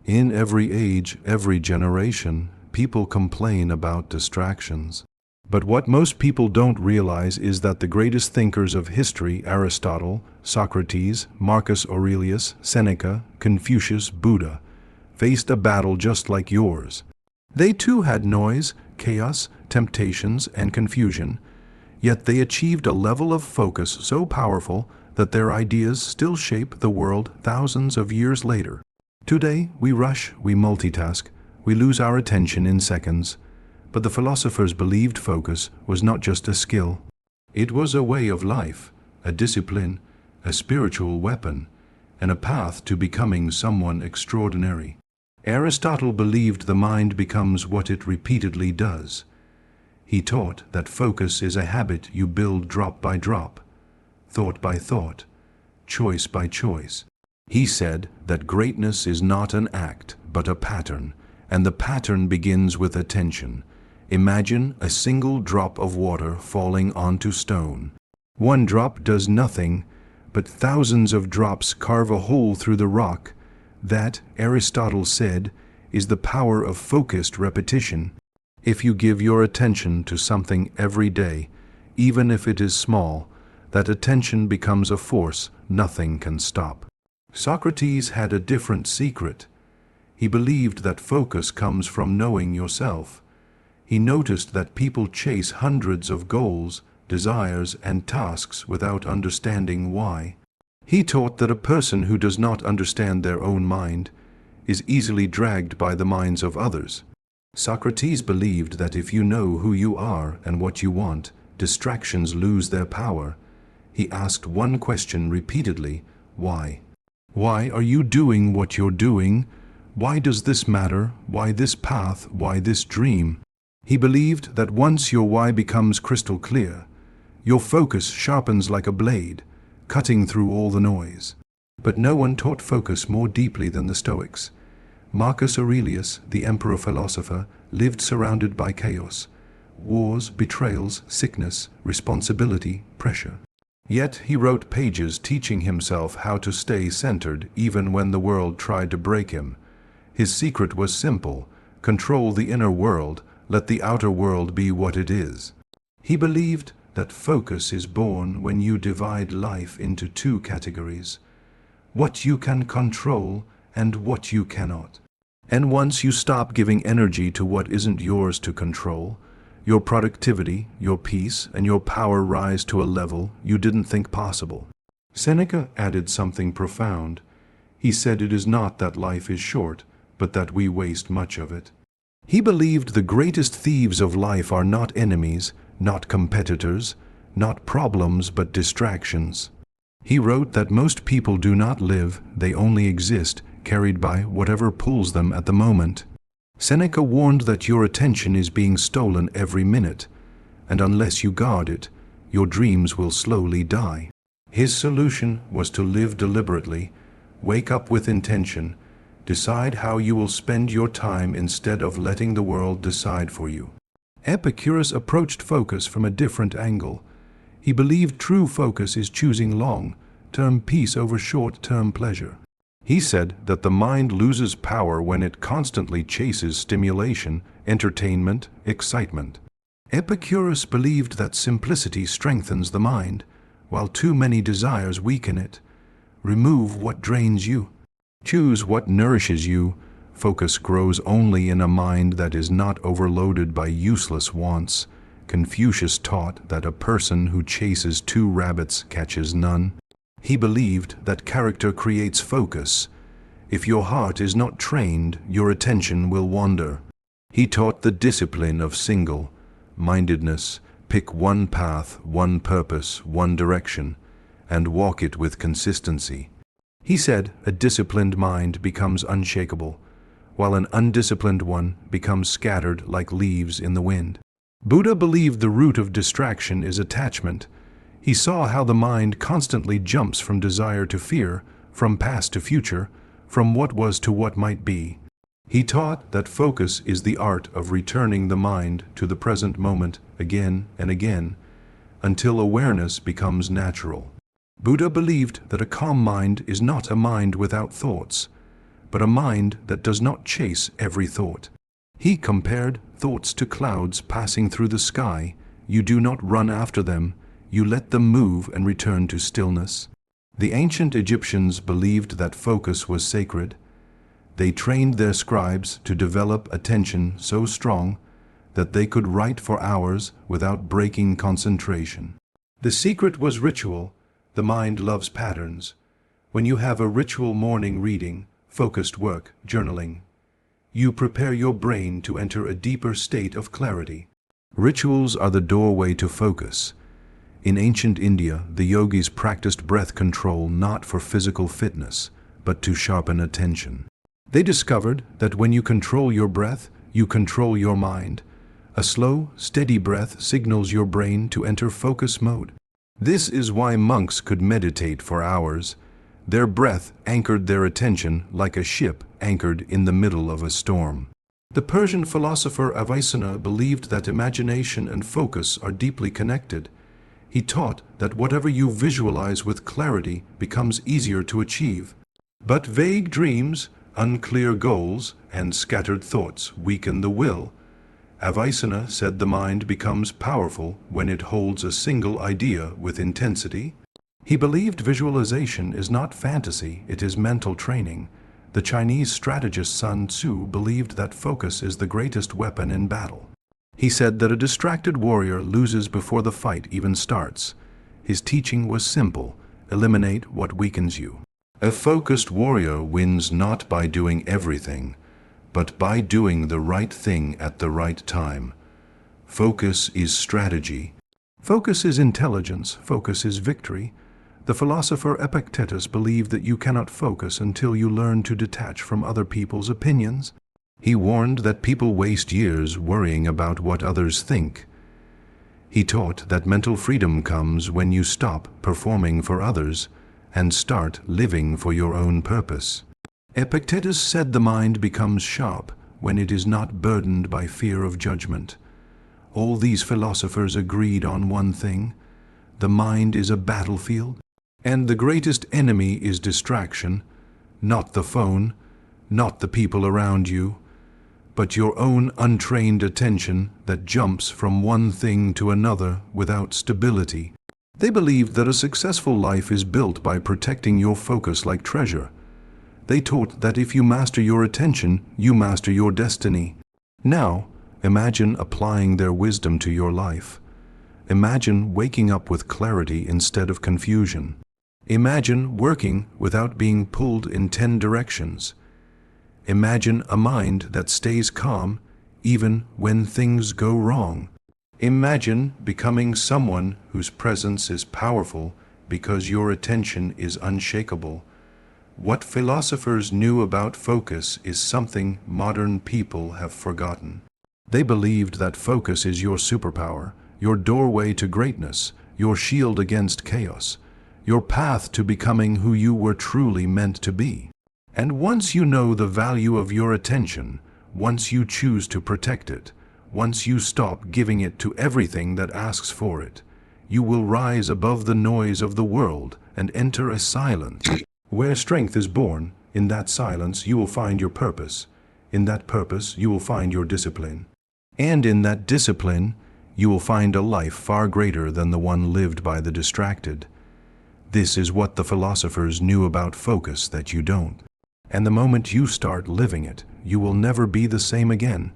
In every age, every generation, people complain about distractions. But what most people don't realize is that the greatest thinkers of history, Aristotle, Socrates, Marcus Aurelius, Seneca, Confucius, Buddha, faced a battle just like yours. They too had noise, chaos, temptations, and confusion, yet they achieved a level of focus so powerful that their ideas still shape the world thousands of years later. Today, we rush, we multitask, we lose our attention in seconds. But the philosophers believed focus was not just a skill. It was a way of life, a discipline, a spiritual weapon, and a path to becoming someone extraordinary. Aristotle believed the mind becomes what it repeatedly does. He taught that focus is a habit you build drop by drop, thought by thought, choice by choice. He said that greatness is not an act, but a pattern, and the pattern begins with attention. Imagine a single drop of water falling onto stone. One drop does nothing, but thousands of drops carve a hole through the rock. That, Aristotle said, is the power of focused repetition. If you give your attention to something every day, even if it is small, that attention becomes a force nothing can stop. Socrates had a different secret. He believed that focus comes from knowing yourself. He noticed that people chase hundreds of goals, desires, and tasks without understanding why. He taught that a person who does not understand their own mind is easily dragged by the minds of others. Socrates believed that if you know who you are and what you want, distractions lose their power. He asked one question repeatedly: why? Why are you doing what you're doing? Why does this matter? Why this path? Why this dream? He believed that once your why becomes crystal clear, your focus sharpens like a blade, cutting through all the noise. But no one taught focus more deeply than the Stoics. Marcus Aurelius, the emperor-philosopher, lived surrounded by chaos, wars, betrayals, sickness, responsibility, pressure. Yet he wrote pages teaching himself how to stay centered even when the world tried to break him. His secret was simple: control the inner world, let the outer world be what it is. He believed that focus is born when you divide life into two categories: what you can control and what you cannot. And once you stop giving energy to what isn't yours to control, your productivity, your peace, and your power rise to a level you didn't think possible. Seneca added something profound. He said it is not that life is short, but that we waste much of it. He believed the greatest thieves of life are not enemies, not competitors, not problems, but distractions. He wrote that most people do not live, they only exist, carried by whatever pulls them at the moment. Seneca warned that your attention is being stolen every minute, and unless you guard it, your dreams will slowly die. His solution was to live deliberately, wake up with intention, decide how you will spend your time instead of letting the world decide for you. Epicurus approached focus from a different angle. He believed true focus is choosing long-term peace over short-term pleasure. He said that the mind loses power when it constantly chases stimulation, entertainment, excitement. Epicurus believed that simplicity strengthens the mind, while too many desires weaken it. Remove what drains you. Choose what nourishes you. Focus grows only in a mind that is not overloaded by useless wants. Confucius taught that a person who chases two rabbits catches none. He believed that character creates focus. If your heart is not trained, your attention will wander. He taught the discipline of single-mindedness. Pick one path, one purpose, one direction, and walk it with consistency. He said a disciplined mind becomes unshakable, while an undisciplined one becomes scattered like leaves in the wind. Buddha believed the root of distraction is attachment. He saw how the mind constantly jumps from desire to fear, from past to future, from what was to what might be. He taught that focus is the art of returning the mind to the present moment again and again, until awareness becomes natural. Buddha believed that a calm mind is not a mind without thoughts, but a mind that does not chase every thought. He compared thoughts to clouds passing through the sky. You do not run after them, you let them move and return to stillness. The ancient Egyptians believed that focus was sacred. They trained their scribes to develop attention so strong that they could write for hours without breaking concentration. The secret was ritual. The mind loves patterns. When you have a ritual morning reading, focused work, journaling, you prepare your brain to enter a deeper state of clarity. Rituals are the doorway to focus. In ancient India, the yogis practiced breath control not for physical fitness, but to sharpen attention. They discovered that when you control your breath, you control your mind. A slow, steady breath signals your brain to enter focus mode. This is why monks could meditate for hours. Their breath anchored their attention like a ship anchored in the middle of a storm. The Persian philosopher Avicenna believed that imagination and focus are deeply connected. He taught that whatever you visualize with clarity becomes easier to achieve. But vague dreams, unclear goals, and scattered thoughts weaken the will. Avicenna said the mind becomes powerful when it holds a single idea with intensity. He believed visualization is not fantasy, it is mental training. The Chinese strategist Sun Tzu believed that focus is the greatest weapon in battle. He said that a distracted warrior loses before the fight even starts. His teaching was simple: eliminate what weakens you. A focused warrior wins not by doing everything, but by doing the right thing at the right time. Focus is strategy. Focus is intelligence. Focus is victory. The philosopher Epictetus believed that you cannot focus until you learn to detach from other people's opinions. He warned that people waste years worrying about what others think. He taught that mental freedom comes when you stop performing for others and start living for your own purpose. Epictetus said the mind becomes sharp when it is not burdened by fear of judgment. All these philosophers agreed on one thing: the mind is a battlefield, and the greatest enemy is distraction, not the phone, not the people around you, but your own untrained attention that jumps from one thing to another without stability. They believed that a successful life is built by protecting your focus like treasure. They taught that if you master your attention, you master your destiny. Now, imagine applying their wisdom to your life. Imagine waking up with clarity instead of confusion. Imagine working without being pulled in 10 directions. Imagine a mind that stays calm even when things go wrong. Imagine becoming someone whose presence is powerful because your attention is unshakable. What philosophers knew about focus is something modern people have forgotten. They believed that focus is your superpower, your doorway to greatness, your shield against chaos, your path to becoming who you were truly meant to be. And once you know the value of your attention, once you choose to protect it, once you stop giving it to everything that asks for it, you will rise above the noise of the world and enter a silence. Where strength is born, in that silence you will find your purpose. In that purpose you will find your discipline. And in that discipline you will find a life far greater than the one lived by the distracted. This is what the philosophers knew about focus that you don't. And the moment you start living it, you will never be the same again.